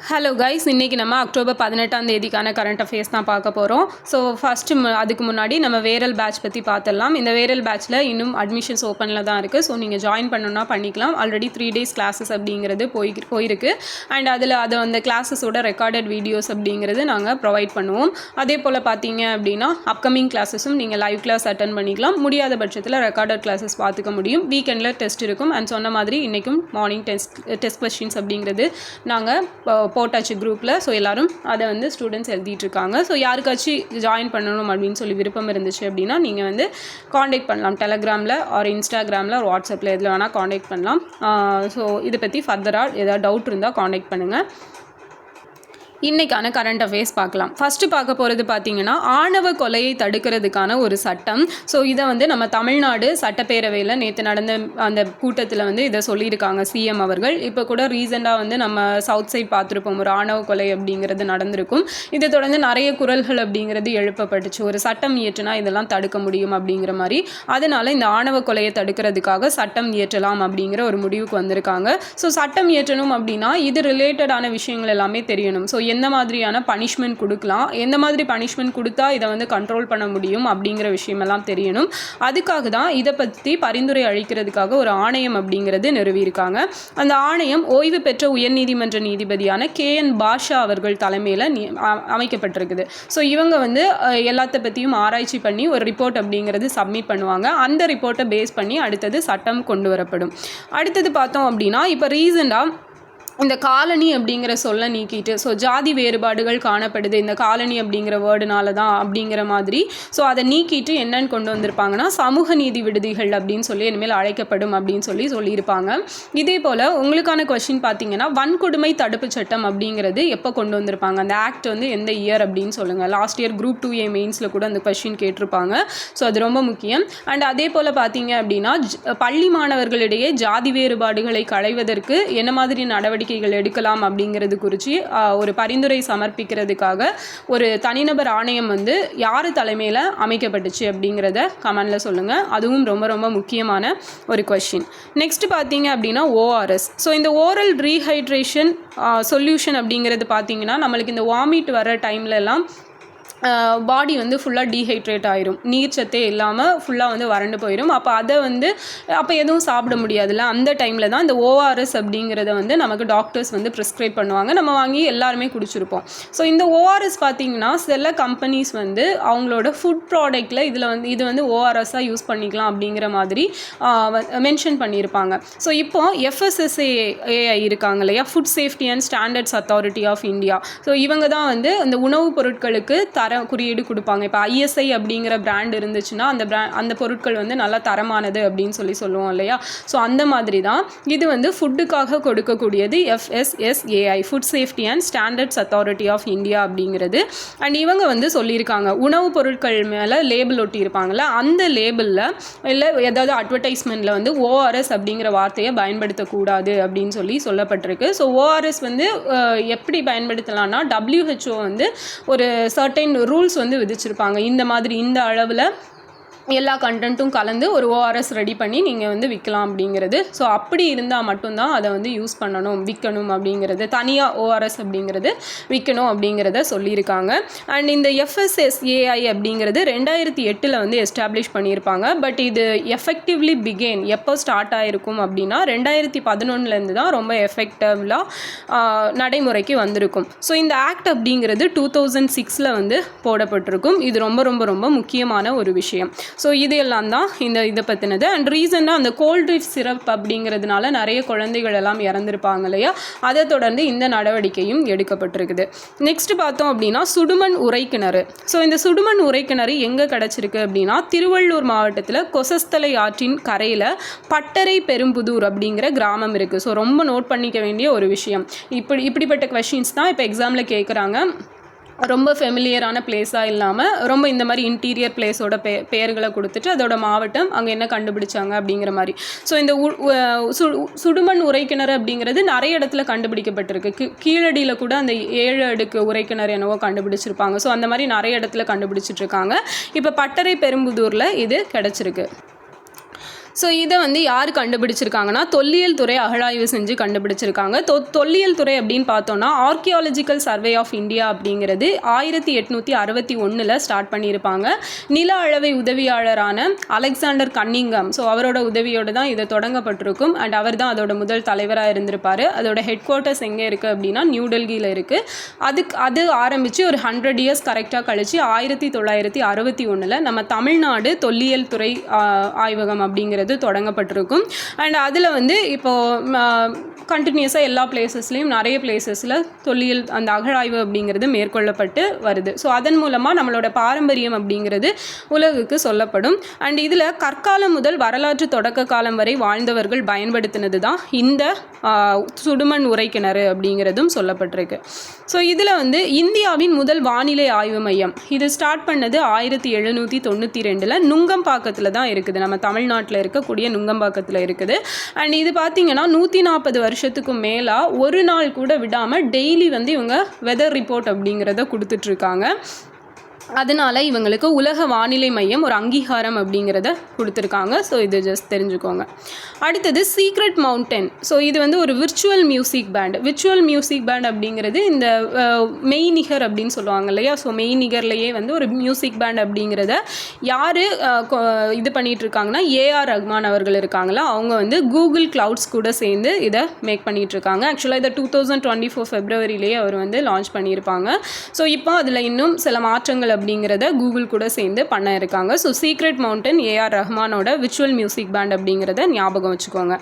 Hello guys, இன்றைக்கி நம்ம October 18 current affairs தான் பார்க்க போகிறோம். ஸோ ஃபஸ்ட்டு அதுக்கு முன்னாடி நம்ம வேரல் பேட்ச் பற்றி பார்த்துடலாம். இந்த வேரல் பேட்ச்சில் இன்னும் அட்மிஷன்ஸ் ஓப்பனில் தான் இருக்குது. ஸோ நீங்கள் ஜாயின் பண்ணணுன்னா பண்ணிக்கலாம். ஆல்ரெடி 3 days கிளாஸஸ் அப்படிங்கிறது போயிருக்கு. அண்ட் அதில் அந்த கிளாஸஸோட ரெக்கார்டட் வீடியோஸ் அப்படிங்கிறது நாங்கள் ப்ரொவைட் பண்ணுவோம். அதே போல் பார்த்தீங்க அப்படின்னா அப்கமிங் கிளாஸஸும் நீங்கள் லைவ் கிளாஸ் அட்டன் பண்ணிக்கலாம். முடியாத பட்சத்தில் ரெக்கார்டட் கிளாஸஸ் பார்த்துக்க முடியும். வீக்கெண்டில் டெஸ்ட் இருக்கும். அண்ட் சொன்ன மாதிரி இன்றைக்கும் மார்னிங் டெஸ்ட் கொஸ்டின்ஸ் அப்படிங்கிறது நாங்கள் போட்டாச்சு குரூப்பில். ஸோ எல்லோரும் அதை ஸ்டூடெண்ட்ஸ் எழுதிட்டுருக்காங்க. ஸோ யாருக்காச்சும் ஜாயின் பண்ணணும் அப்படின்னு சொல்லி விருப்பம் இருந்துச்சு அப்படின்னா நீங்கள் காண்டாக்ட் பண்ணலாம். டெலகிராமில் ஆர் இன்ஸ்டாகிராமில் ஒரு வாட்ஸ்அப்பில் எதில் வேணால் காண்டாக்ட் பண்ணலாம். ஸோ இதை பற்றி ஃபர்தராக ஏதாவது டவுட் இருந்தால் காண்டாக்ட் பண்ணுங்கள். இன்றைக்கான கரண்ட் அஃபேர்ஸ் பார்க்கலாம். ஃபஸ்ட்டு பார்க்க போகிறது பார்த்திங்கன்னா ஆணவ கொலையை தடுக்கிறதுக்கான ஒரு சட்டம். ஸோ இதை நம்ம தமிழ்நாடு சட்டப்பேரவையில் நேற்று நடந்த அந்த கூட்டத்தில் இதை சொல்லியிருக்காங்க சிஎம் அவர்கள். இப்போ கூட ரீசெண்டாக நம்ம சவுத் சைட் பார்த்துருப்போம், ஒரு ஆணவ கொலை அப்படிங்கிறது நடந்திருக்கும். இதை தொடர்ந்து நிறைய குரல்கள் அப்படிங்கிறது எழுப்பப்பட்டுச்சு. ஒரு சட்டம் இயற்றினா இதெல்லாம் தடுக்க முடியும் அப்படிங்கிற மாதிரி. அதனால் இந்த ஆணவ கொலையை தடுக்கிறதுக்காக சட்டம் இயற்றலாம் அப்படிங்கிற ஒரு முடிவுக்கு வந்திருக்காங்க. ஸோ சட்டம் இயற்றணும் அப்படின்னா இது ரிலேட்டடான விஷயங்கள் எல்லாமே தெரியணும். ஸோ எந்த மாதிரியான பனிஷ்மெண்ட் கொடுக்கலாம், எந்த மாதிரி பனிஷ்மெண்ட் கொடுத்தா இதை கண்ட்ரோல் பண்ண முடியும் அப்படிங்கிற விஷயமெல்லாம் தெரியணும். அதுக்காக தான் இதை பற்றி பரிந்துரை அளிக்கிறதுக்காக ஒரு ஆணையம் அப்படிங்கிறது நிறுவியிருக்காங்க. அந்த ஆணையம் ஓய்வு பெற்ற உயர்நீதிமன்ற நீதிபதியான KN பாஷா அவர்கள் தலைமையில் அமைக்கப்பட்டிருக்குது. ஸோ இவங்க எல்லாத்த பற்றியும் ஆராய்ச்சி பண்ணி ஒரு ரிப்போர்ட் அப்படிங்கிறது சப்மிட் பண்ணுவாங்க. அந்த ரிப்போர்ட்டை பேஸ் பண்ணி அடுத்தது சட்டம் கொண்டு வரப்படும். அடுத்தது பார்த்தோம் அப்படின்னா இப்போ ரீசெண்டாக இந்த காலனி அப்படிங்கிற சொல்ல நீக்கிட்டு, ஸோ ஜாதி வேறுபாடுகள் காணப்படுது இந்த காலனி அப்படிங்கிற வேர்டுனால தான் அப்படிங்கிற மாதிரி, ஸோ அதை நீக்கிட்டு என்னன்னு கொண்டு வந்திருப்பாங்கன்னா சமூக நீதி விடுதிகள் அப்படின்னு சொல்லி இனிமேல் அழைக்கப்படும் அப்படின்னு சொல்லியிருப்பாங்க. இதே போல் உங்களுக்கான கொஸ்டின் பார்த்தீங்கன்னா வன்கொடுமை தடுப்பு சட்டம் அப்படிங்கிறது எப்போ கொண்டு வந்திருப்பாங்க, அந்த ஆக்ட் எந்த இயர் அப்படின்னு சொல்லுங்கள். லாஸ்ட் இயர் Group 2A மெயின்ஸில் கூட அந்த கொஸ்டின் கேட்டிருப்பாங்க. ஸோ அது ரொம்ப முக்கியம். அண்ட் அதே போல் பார்த்தீங்க அப்படின்னா பள்ளி மாணவர்களிடையே ஜாதி வேறுபாடுகளை களைவதற்கு என்ன மாதிரி நடவடிக்கைகள் எடுக்கலாம் அப்படிங்கிறது குறித்து ஒரு பரிந்துரை சமர்ப்பிக்கிறதுக்காக ஒரு தனிநபர் ஆணையம் யார் தலைமையில் அமைக்கப்பட்டுச்சு அப்படிங்கிறத கமெண்டில் சொல்லுங்கள். அதுவும் ரொம்ப ரொம்ப முக்கியமான ஒரு கொஸ்டின். நெக்ஸ்ட் பார்த்தீங்க அப்படின்னா ORS. ஸோ இந்த ஓரல் ரீஹைட்ரேஷன் சொல்யூஷன் அப்படிங்கிறது பார்த்தீங்கன்னா நம்மளுக்கு இந்த வாமிட் வர டைம்லலாம் பாடி ஃபுல்லாக டீஹைட்ரேட் ஆயிரும், நீர் சத்தே இல்லாமல் ஃபுல்லாக வறண்டு போயிடும். அப்போ அதை அப்போ எதுவும் சாப்பிட முடியாதுல்ல, அந்த டைமில் தான் இந்த ORS அப்படிங்கிறத நமக்கு டாக்டர்ஸ் ப்ரிஸ்கிரைப் பண்ணுவாங்க. நம்ம வாங்கி எல்லாருமே குடிச்சிருப்போம். ஸோ இந்த ORS பார்த்திங்கன்னா சில கம்பெனிஸ் அவங்களோட ஃபுட் ப்ராடக்ட்டில் இது ORS-ஆக யூஸ் பண்ணிக்கலாம் அப்படிங்கிற மாதிரி மென்ஷன் பண்ணியிருப்பாங்க. ஸோ இப்போ FSSAI இருக்காங்க இல்லையா, food safety and standards authority of India. So இவங்க தான் இந்த உணவுப் பொருட்களுக்கு குறியீடு கொடுப்பாங்க. இப்போ ISI அப்படிங்கிற பிராண்ட் இருந்துச்சுன்னா அந்த பொருட்கள் நல்லா தரமானது அப்படின்னு சொல்லுவோம் இல்லையா. ஸோ அந்த மாதிரி தான் இது ஃபுட்டுக்காக கொடுக்கக்கூடியது FSSAI, food safety and standards authority of India அப்படிங்கிறது. அண்ட் இவங்க சொல்லியிருக்காங்க உணவுப் பொருட்கள் மேலே லேபிள் ஒட்டியிருப்பாங்கள்ல, அந்த லேபிளில் இல்லை ஏதாவது அட்வர்டைஸ்மெண்ட்டில் ORS அப்படிங்கிற வார்த்தையை பயன்படுத்தக்கூடாது அப்படின்னு சொல்லப்பட்டிருக்கு. ஸோ ORS எப்படி பயன்படுத்தலாம்னா WHO ஒரு சர்டைன் ரூல்ஸ் விதிச்சிருப்பாங்க. இந்த மாதிரி இந்த அளவில் எல்லா கண்டென்ட்டும் கலந்து ஒரு ORS ரெடி பண்ணி நீங்கள் விற்கலாம் அப்படிங்கிறது. ஸோ அப்படி இருந்தால் மட்டும்தான் அதை யூஸ் பண்ணணும், விற்கணும் அப்படிங்கிறது, தனியாக ORS அப்படிங்கிறது விற்கணும் அப்படிங்கிறத சொல்லியிருக்காங்க. அண்ட் இந்த FSSAI அப்படிங்கிறது 2008 எஸ்டாப்ளிஷ் பண்ணியிருப்பாங்க. பட் இது எஃபெக்டிவ்லி பிகேன் எப்போ ஸ்டார்ட் ஆகிருக்கும் அப்படின்னா 2011 தான் ரொம்ப எஃபெக்டிவ்லாக நடைமுறைக்கு வந்திருக்கும். ஸோ இந்த ஆக்ட் அப்படிங்கிறது 2006 போடப்பட்டிருக்கும். இது ரொம்ப ரொம்ப ரொம்ப முக்கியமான ஒரு விஷயம். ஸோ இது எல்லாம் தான் இதை பற்றினது. அண்ட் ரீசெண்டாக அந்த கோல்ட்ரிஃப் சிரப் அப்படிங்கிறதுனால நிறைய குழந்தைகள் எல்லாம் இறந்துருப்பாங்க இல்லையா, அதை தொடர்ந்து இந்த நடவடிக்கையும் எடுக்கப்பட்டிருக்குது. நெக்ஸ்ட் பார்த்தோம் அப்படின்னா சுடுமண் உரைக்கிணறு. ஸோ இந்த சுடுமண் உரைக்கிணறு எங்கே கிடச்சிருக்கு அப்படின்னா திருவள்ளூர் மாவட்டத்தில் கொசஸ்தலை ஆற்றின் கரையில் பட்டறை பெரும்புதூர் அப்படிங்கிற கிராமம் இருக்குது. ஸோ ரொம்ப நோட் பண்ணிக்க வேண்டிய ஒரு விஷயம். இப்படிப்பட்ட கொஸ்டின்ஸ் தான் இப்போ எக்ஸாமில் கேட்குறாங்க. ரொம்ப ஃபெமிலியரான பிளேஸாக இல்லாமல் ரொம்ப இந்த மாதிரி இன்டீரியர் பிளேஸோட பெயர்களை கொடுத்துட்டு அதோட மாவட்டம் அங்கே என்ன கண்டுபிடிச்சாங்க அப்படிங்கிற மாதிரி. ஸோ இந்த சுடுமண் உரைக்கிணறு அப்படிங்கிறது நிறைய இடத்துல கண்டுபிடிக்கப்பட்டிருக்கு. கீழடியில் கூட அந்த 7 அடுக்கு உரைக்கிணறு என்னவோ கண்டுபிடிச்சிருப்பாங்க. ஸோ அந்த மாதிரி நிறைய இடத்துல கண்டுபிடிச்சிட்ருக்காங்க. இப்போ பட்டறை பெரும்புதூரில் இது கிடச்சிருக்கு. ஸோ இதை வந்து யார் கண்டுபிடிச்சிருக்காங்கன்னா தொல்லியல் துறை அகழாய்வு செஞ்சு கண்டுபிடிச்சிருக்காங்க. தொல்லியல் துறை அப்படின்னு பார்த்தோன்னா ஆர்கியாலஜிக்கல் சர்வே ஆஃப் இந்தியா அப்படிங்கிறது 1861 ஸ்டார்ட் பண்ணியிருப்பாங்க. நில அளவை உதவியாளரான அலெக்சாண்டர் கன்னிங்கம், ஸோ அவரோட உதவியோடு தான் இது தொடங்கப்பட்டிருக்கும். அண்ட் அவர் தான் அதோட முதல் தலைவராக இருந்திருப்பார். அதோட ஹெட் குவார்ட்டர்ஸ் எங்கே இருக்குது அப்படின்னா நியூ டெல்லியில் இருக்குது. அது ஆரம்பித்து ஒரு 100 இயர்ஸ் கரெக்டாக கழித்து 1961 நம்ம தமிழ்நாடு தொல்லியல் துறை ஆய்வகம் அப்படிங்கிறது தொடங்கப்பட்டிருக்கும். அண்ட் அதில் வந்து இப்போது கண்டினியூஸாக எல்லா பிளேசஸ்லேயும் நிறைய பிளேசஸில் தொல்லியல் அந்த அகழாய்வு அப்படிங்கிறது மேற்கொள்ளப்பட்டு வருது. ஸோ அதன் மூலமாக நம்மளோட பாரம்பரியம் அப்படிங்கிறது உலகுக்கு சொல்லப்படும். அண்ட் இதில் கற்காலம் முதல் வரலாற்று தொடக்க காலம் வரை வாழ்ந்தவர்கள் பயன்படுத்தினது தான் இந்த சுடுமண் உரைக்கிணறு அப்படிங்கிறதும் சொல்லப்பட்டிருக்கு. ஸோ இதில் வந்து இந்தியாவின் முதல் வானிலை ஆய்வு மையம் இது ஸ்டார்ட் பண்ணது 1792 நுங்கம்பாக்கத்தில் தான் இருக்குது. நம்ம தமிழ்நாட்டில் இருக்கக்கூடிய நுங்கம்பாக்கத்தில் இருக்குது. அண்ட் இது பார்த்திங்கன்னா 140 வருஷத்துக்கும் மேலாக ஒரு நாள் கூட விடாமல் டெய்லி வந்து இவங்க வெதர் ரிப்போர்ட் அப்படிங்கிறத கொடுத்துட்ருக்காங்க. அதனால் இவங்களுக்கு உலக வானிலை மையம் ஒரு அங்கீகாரம் அப்படிங்கிறத கொடுத்துருக்காங்க. ஸோ இது ஜஸ்ட் தெரிஞ்சுக்கோங்க. அடுத்தது சீக்ரெட் மவுண்டன். ஸோ இது வந்து ஒரு விர்ச்சுவல் மியூசிக் பேண்ட் அப்படிங்கிறது இந்த மெய்நிகர் அப்படின்னு சொல்லுவாங்க இல்லையா. ஸோ மெய்நிகர்லேயே வந்து ஒரு மியூசிக் பேண்ட் அப்படிங்கிறத யார் இது பண்ணிகிட்ருக்காங்கன்னா ஏஆர் ரஹ்மான் அவர்கள் இருக்காங்களா, அவங்க வந்து கூகுள் கிளவுட்ஸ் கூட சேர்ந்து இதை மேக் பண்ணிகிட்ருக்காங்க. ஆக்சுவலாக இதை 2024 ஃபெப்ரவரியிலேயே அவர் வந்து லான்ச் பண்ணியிருப்பாங்க. ஸோ இப்போ அதில் இன்னும் சில மாற்றங்கள் அப்படிங்கிறத கூகுள் கூட சேர்ந்து பண்ண இருக்காங்க. ஸோ சீக்ரெட் மவுண்டன் ஏஆர் ரஹ்மானோட விர்ச்சுவல் மியூசிக் பேண்ட் அப்படிங்கிறத ஞாபகம் வச்சுக்கோங்க.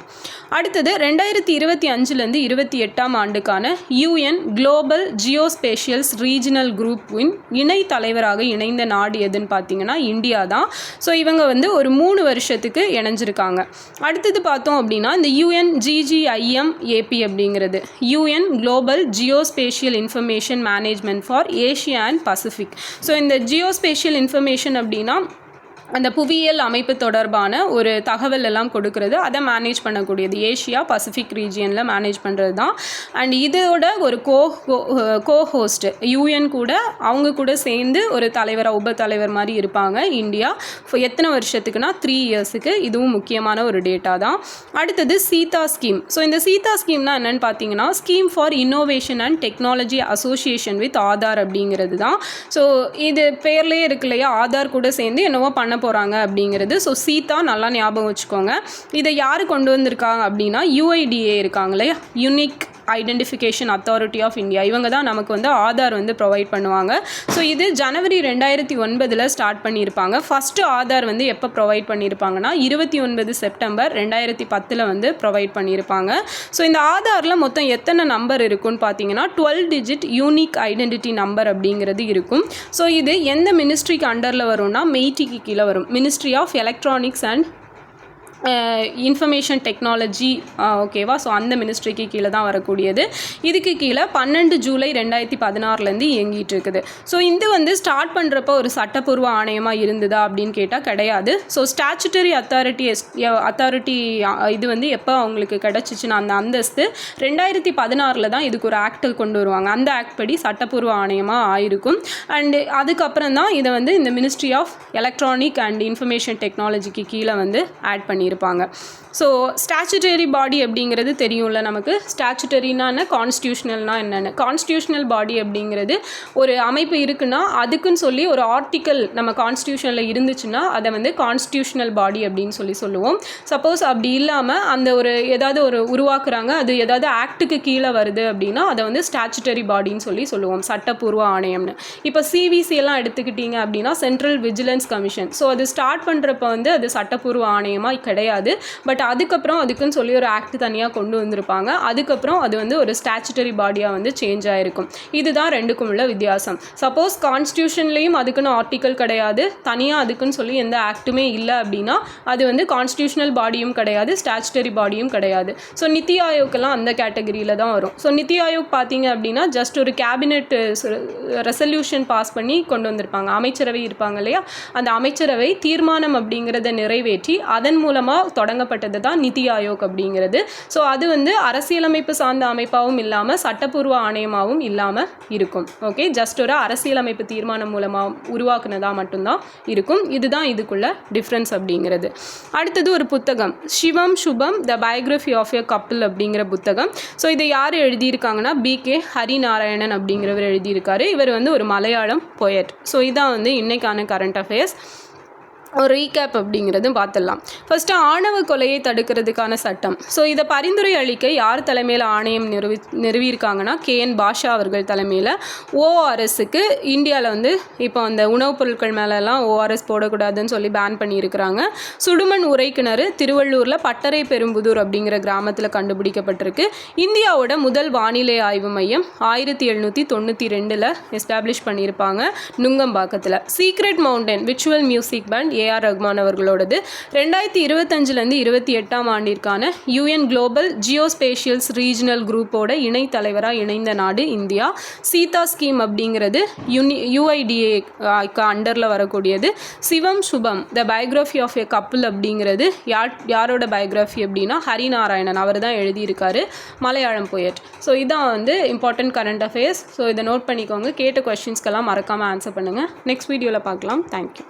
அடுத்தது 2025 28 ஆண்டுக்கான யூஎன் குளோபல் ஜியோஸ்பேஷியல்ஸ் ரீஜனல் குரூப்பின் இணை தலைவராக இணைந்த நாடு எதுன்னு பார்த்தீங்கன்னா இந்தியா தான். ஸோ இவங்க வந்து ஒரு 3 வருஷத்துக்கு இணைஞ்சிருக்காங்க. அடுத்தது பார்த்தோம் அப்படின்னா இந்த UNGGIMAP அப்படிங்கிறது UN global geospatial information management for Asia and Pacific. So இந்த ஜியோஸ்பேஷியல் இன்ஃபர்மேஷன் அப்படின்னா அந்த புவியியல் அமைப்பு தொடர்பான ஒரு தகவல் எல்லாம் கொடுக்கறது, அதை மேனேஜ் பண்ணக்கூடியது ஏஷியா பசிபிக் ரீஜியனில் மேனேஜ் பண்ணுறது தான். அண்ட் இதோட ஒரு கோஹோஸ்ட் யூஎன் கூட அவங்க கூட சேர்ந்து ஒரு தலைவராக உப தலைவர் மாதிரி இருப்பாங்க இந்தியா. எத்தனை வருஷத்துக்குன்னா 3 இயர்ஸுக்கு. இதுவும் முக்கியமான ஒரு டேட்டா தான். அடுத்தது சீதா ஸ்கீம். ஸோ இந்த சீதா ஸ்கீம்னா என்னென்னு பார்த்தீங்கன்னா scheme for innovation and technology association with Aadhaar அப்படிங்கிறது தான். ஸோ இது பேர்லேயே இருக்கு இல்லையா, ஆதார் கூட சேர்ந்து என்னவோ பண்ண போகிறாங்க அப்படிங்கிறது. ஸோ சீதா நல்லா ஞாபகம் வச்சுக்கோங்க. இதை யார் கொண்டு வந்திருக்காங்க அப்படின்னா UIDA இருக்காங்களே, unique identification authority of India. இவங்க தான் நமக்கு வந்து ஆதார் வந்து ப்ரொவைட் பண்ணுவாங்க. ஸோ இது ஜனவரி 2009 ஸ்டார்ட் பண்ணியிருப்பாங்க. ஃபஸ்ட்டு ஆதார் வந்து எப்போ ப்ரொவைட் பண்ணியிருப்பாங்கன்னா 29 செப்டம்பர் 2010 வந்து ப்ரொவைட் பண்ணியிருப்பாங்க. ஸோ இந்த ஆதாரில் மொத்தம் எத்தனை நம்பர் இருக்குன்னு பார்த்தீங்கன்னா 12 டிஜிட் யூனிக் ஐடென்டிட்டி நம்பர் அப்படிங்கிறது இருக்கும். ஸோ இது எந்த மினிஸ்ட்ரிக்கு அண்டரில் வரும்னா மெய்டிக்கு கீழே வரும். Ministry of electronics and information technology. ஓகேவா. ஸோ அந்த மினிஸ்ட்ரிக்கு கீழே தான் வரக்கூடியது. இதுக்கு கீழே 12 ஜூலை 2016 இயங்கிட்டு இருக்குது. ஸோ இது வந்து ஸ்டார்ட் பண்ணுறப்போ ஒரு சட்டப்பூர்வ ஆணையமாக இருந்ததா அப்படின்னு கேட்டால் கிடையாது. ஸோ ஸ்டாச்சுட்டரி அத்தாரிட்டி இது வந்து எப்போ அவங்களுக்கு கிடச்சிச்சுன்னா அந்த அந்தஸ்து 2016 தான் இதுக்கு ஒரு ஆக்ட் கொண்டு வருவாங்க. அந்த ஆக்ட் படி சட்டப்பூர்வ ஆணையமாக ஆயிருக்கும். அண்டு அதுக்கப்புறம் தான் இதை வந்து இந்த ministry of electronic and information டெக்னாலஜிக்கு கீழே வந்து ஆட் பண்ணியிருப்பாங்க. ஸோ ஸ்டாச்சுட்டரி பாடி அப்படிங்கிறது தெரியும்ல நமக்கு. ஸ்டாச்சுட்டரினா என்ன, கான்ஸ்டியூஷனல்னா என்னென்னு. கான்ஸ்டியூஷனல் பாடி அப்படிங்கிறது ஒரு அமைப்பு இருக்குன்னா அதுக்குன்னு சொல்லி ஒரு ஆர்டிக்கல் நம்ம கான்ஸ்டியூஷனில் இருந்துச்சுன்னா அதை வந்து கான்ஸ்டியூஷனல் பாடி அப்படின்னு சொல்லுவோம். சப்போஸ் அப்படி இல்லாமல் அந்த ஒரு ஏதாவது ஒரு உருவாக்குறாங்க, அது ஏதாவது ஆக்டுக்கு கீழே வருது அப்படின்னா அதை வந்து ஸ்டாச்சுட்டரி பாடின்னு சொல்லுவோம், சட்டப்பூர்வ ஆணையம்னு. இப்போ CVC எல்லாம் எடுத்துக்கிட்டிங்க அப்படின்னா சென்ட்ரல் விஜிலன்ஸ் கமிஷன். ஸோ அது ஸ்டார்ட் பண்ணுறப்ப வந்து அது சட்டப்பூர்வ ஆணையமாக கிடையாது. பட் அதுக்கப்புறம் அதுக்குன்னு சொல்லி ஒரு ஆக்ட் தனியாக கொண்டு வந்திருப்பாங்க. அதுக்கப்புறம் அது வந்து ஒரு ஸ்டாச்சுட்டரி பாடியாக வந்து சேஞ்ச் ஆகிருக்கும். இதுதான் ரெண்டுக்கும் உள்ள வித்தியாசம். சப்போஸ் கான்ஸ்டியூஷன்லேயும் அதுக்குன்னு ஆர்டிக்கல் கிடையாது, தனியாக அதுக்குன்னு சொல்லி எந்த ஆக்ட்டுமே இல்லை அப்படின்னா அது வந்து கான்ஸ்டியூஷனல் பாடியும் கிடையாது, ஸ்டாச்சுட்டரி பாடியும் கிடையாது. ஸோ நித்தி ஆயோக்கெல்லாம் அந்த கேட்டகரியில் தான் வரும். ஸோ நித்தி ஆயோக் பார்த்தீங்க அப்படின்னா ஜஸ்ட் ஒரு கேபினெட் ரெசல்யூஷன் பாஸ் பண்ணி கொண்டு வந்திருப்பாங்க. அமைச்சரவை இருப்பாங்க இல்லையா, அந்த அமைச்சரவை தீர்மானம் அப்படிங்கிறத நிறைவேற்றி அதன் மூலமாக தொடங்கப்பட்டது உருவாக்கப்பட்டது தான் நிதி ஆயோக் அப்படிங்கிறது. ஸோ அது வந்து அரசியலமைப்பு சார்ந்த அமைப்பாகவும் இல்லாமல் சட்டப்பூர்வ ஆணையமாகவும் இல்லாமல் இருக்கும். ஓகே, ஜஸ்ட் ஒரு அரசியலமைப்பு தீர்மானம் மூலமாக உருவாக்குனதாக மட்டும்தான் இருக்கும். இதுதான் இதுக்குள்ள டிஃப்ரென்ஸ் அப்படிங்கிறது. அடுத்தது ஒரு புத்தகம், சிவம் சுபம் த பயோகிராஃபி ஆஃப் எ கப்பிள் அப்படிங்கிற புத்தகம். ஸோ இதை யார் எழுதியிருக்காங்கன்னா B.K. ஹரிநாராயணன் அப்படிங்கிறவர் எழுதியிருக்காரு. இவர் வந்து ஒரு மலையாளம் போயட். ஸோ இதான் வந்து இன்னைக்கான கரண்ட் அஃபேர்ஸ். ஒரு ரீகேப் அப்படிங்கிறதும் பார்த்துடலாம். ஃபஸ்ட்டு ஆணவ கொலையை தடுக்கிறதுக்கான சட்டம். ஸோ இதை பரிந்துரை அளிக்க யார் தலைமையில் ஆணையம் நிறுவியிருக்காங்கன்னா KN பாஷா அவர்கள் தலைமையில். ORSக்கு இந்தியாவில் வந்து இப்போ அந்த உணவுப் பொருட்கள் மேலெல்லாம் ORS போடக்கூடாதுன்னு சொல்லி பேன் பண்ணியிருக்கிறாங்க. சுடுமண் உரைக்கிணறு திருவள்ளூரில் பட்டறை பெரும்புதூர் அப்படிங்கிற கிராமத்தில் கண்டுபிடிக்கப்பட்டிருக்கு. இந்தியாவோட முதல் வானிலை ஆய்வு மையம் 1792 எஸ்டாப்ளிஷ் பண்ணியிருப்பாங்க நுங்கம்பாக்கத்தில். Secret mountain virtual music band A.R. Rahman அவர்களோடது. 2025 28ஆம் ஆண்டிற்கான UN குளோபல் ஜியோஸ்பேஷியல்ஸ் ரீஜனல் குரூப்போட இணைத் தலைவராக இணைந்த நாடு இந்தியா. சீதா ஸ்கீம் அப்படிங்கிறது UIDA அண்டரில் வரக்கூடியது. சிவம் சுபம் த பயோகிராஃபி ஆஃப் எ கப்பிள் அப்படிங்கிறது யாரோட பயோகிராஃபி அப்படின்னா ஹரிநாராயணன், அவர் தான் எழுதியிருக்காரு, மலையாளம் போயட். ஸோ இதான் வந்து இம்பார்ட்டன்ட் கரண்ட் அஃபேர்ஸ். ஸோ இதை நோட் பண்ணிக்கோங்க. கேட்ட கொஸ்டின்ஸ்க்கெல்லாம் மறக்காமல் ஆன்சர் பண்ணுங்கள். நெக்ஸ்ட் வீடியோவில் பார்க்கலாம். தேங்க்யூ.